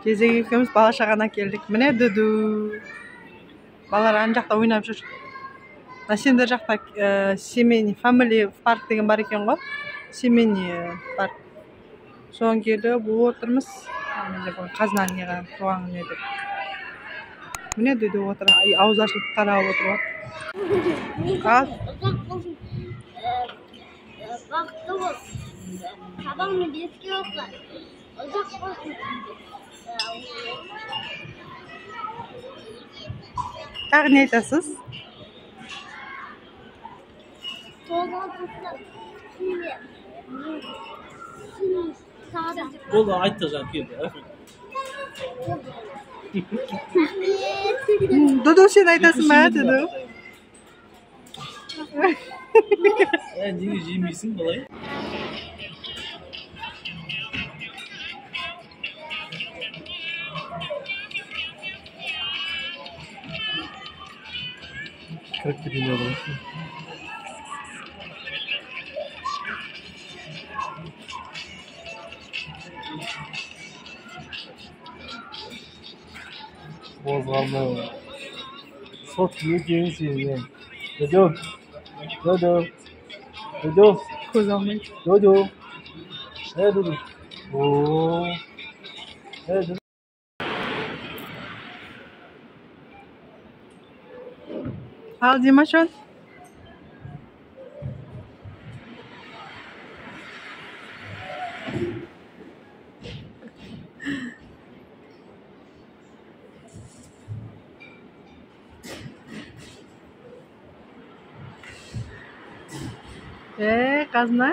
Кезек екеуміз бала шағаны келдік. Міне Дуду. Балалар ана жақта ойнап жүр. Сендер жақта семейный family парк деген бар екен ғой. Семейный парк. Соған келіп отырмыз. Қазынаның неға туған күніне деп. Міне Дуду отыр. Ауыз ашылып қарап отыр. Ал. Бақытты болсын. Табаныңды беске оқы. Ұзақ болсын. Тағы не айтасыз? Болды, айтты жаңа келді. Дуду сен айтасың ба, Дуду? Неге жемейсің былай? Как ты меня бросил? Бозғалмай. Сот екеуін сенен. Дуду. Дуду. Дуду. Көз алмайды. Дуду. Дуду. Ооо. Дуду. Ал Димашон. Қазына.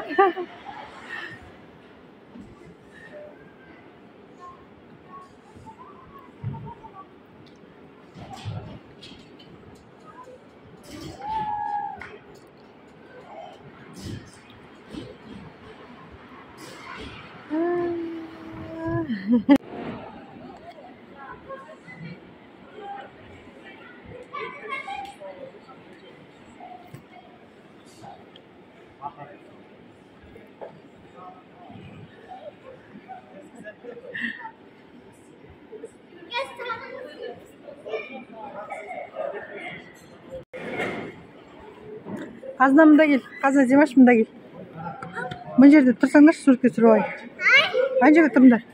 Қазына мында кел. Қазына Димаш мында кел. Мына жерде тұрсаңдар, суретке түсіріп алайын. Ана жерде тұрыңдар.